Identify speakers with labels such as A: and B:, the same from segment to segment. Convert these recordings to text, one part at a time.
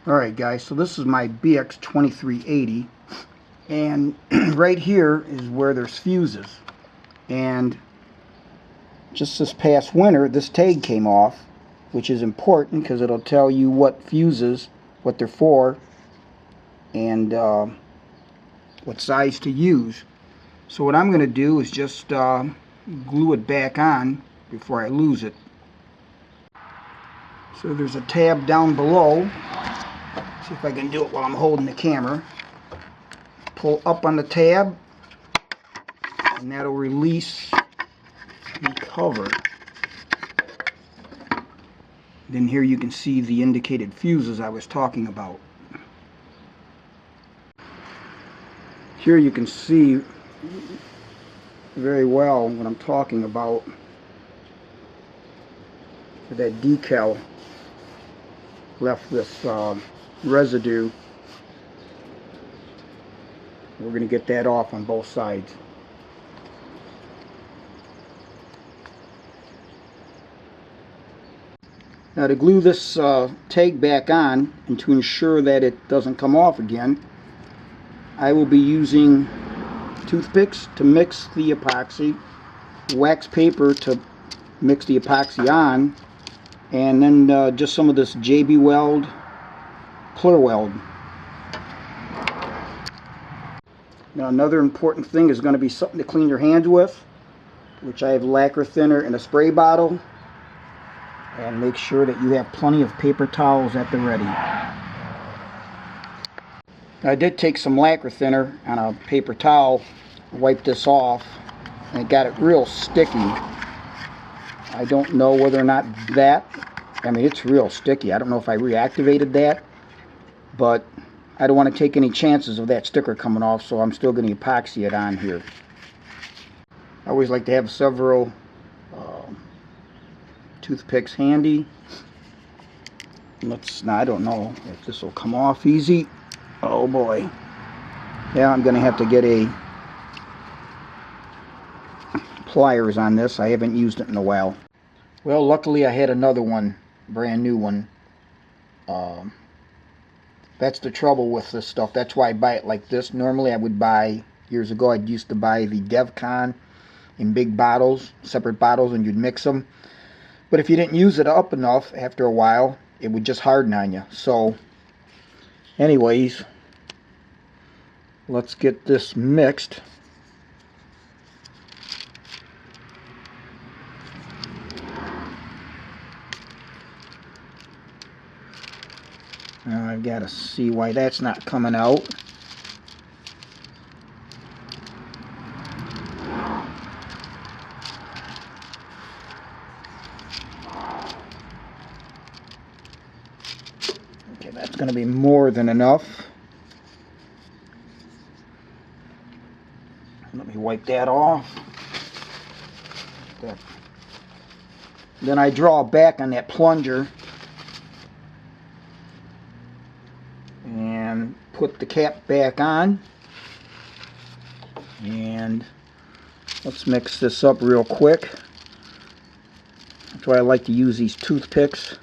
A: Alright guys, so this is my BX2380, and right here is where there's fuses. And just this past winter this tag came off, which is important because it'll tell you what fuses, what they're for, and what size to use. So what I'm going to do is just glue it back on before I lose it. So there's a tab down below. See if I can do it while I'm holding the camera. Pull up on the tab and that'll release the cover. Then here you can see the indicated fuses I was talking about. Here you can see very well what I'm talking about. That decal left this residue. We're going to get that off on both sides. Now to glue this tag back on and to ensure that it doesn't come off again, I will be using toothpicks to mix the epoxy, wax paper to mix the epoxy on, and then just some of this JB Weld Clear Weld. Now another important thing is going to be something to clean your hands with, which I have lacquer thinner in a spray bottle, and make sure that you have plenty of paper towels at the ready. I did take some lacquer thinner on a paper towel, wipe this off, and it got it real sticky. I don't know whether or not it's real sticky. I don't know if I reactivated that, but I don't want to take any chances of that sticker coming off, so I'm still going to epoxy it on here. I always like to have several toothpicks handy. Now I don't know if this will come off easy. Oh boy. Yeah, I'm going to have to get a pliers on this. I haven't used it in a while. Well, luckily I had another one, brand new one. That's the trouble with this stuff. That's why I buy it like this. Normally I would buy, years ago I used to buy the DevCon in big bottles, separate bottles, and you'd mix them. But if you didn't use it up enough, after a while, it would just harden on you. So, anyways, let's get this mixed. Now I've got to see why that's not coming out. Okay, that's going to be more than enough. Let me wipe that off. Then I draw back on that plunger and put the cap back on. And let's mix this up real quick. That's why I like to use these toothpicks.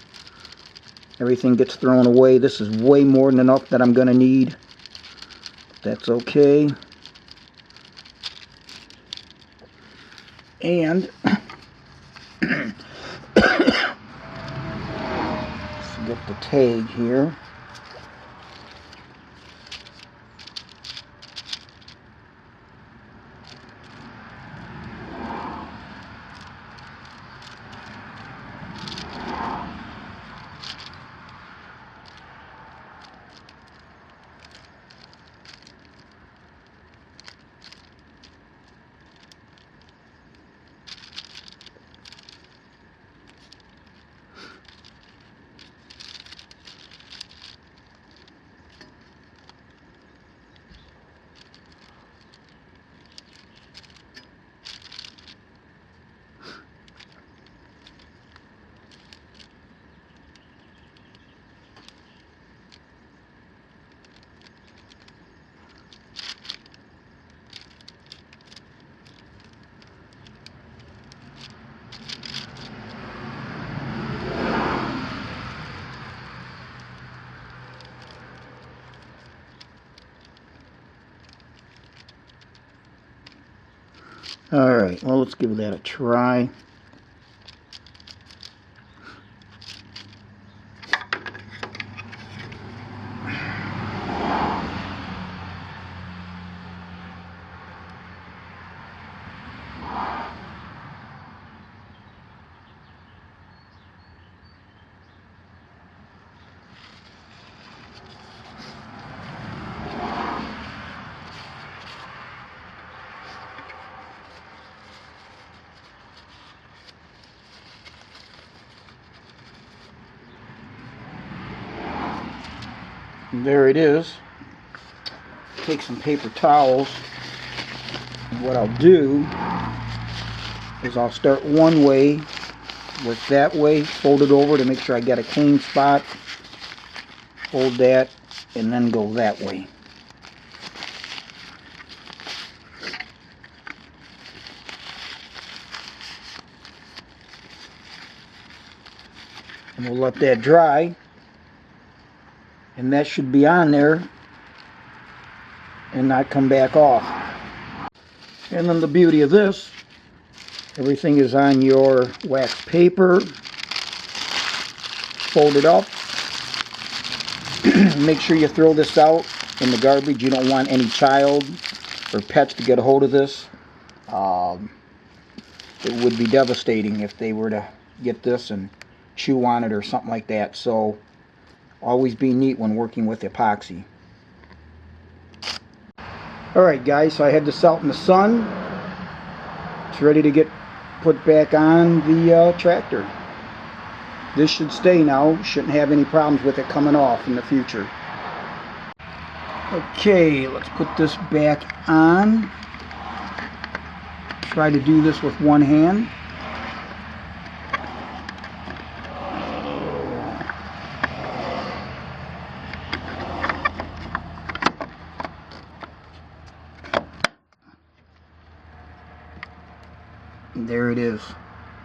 A: Everything gets thrown away. This is way more than enough that I'm going to need. That's okay. And let's get the tag here. Alright, well, let's give that a try. And there it is. Take some paper towels. And what I'll do is I'll start one way, work that way, fold it over to make sure I get a clean spot, hold that, and then go that way. And we'll let that dry, and that should be on there and not come back off. And then the beauty of this, everything is on your wax paper, fold it up. Make sure you throw this out in the garbage. You don't want any child or pets to get a hold of this. It would be devastating if they were to get this and chew on it or something like that. So always be neat when working with epoxy. Alright guys, so I had this out in the sun. It's ready to get put back on the tractor. This should stay now. Shouldn't have any problems with it coming off in the future. Okay, let's put this back on. Try to do this with one hand. And there it is.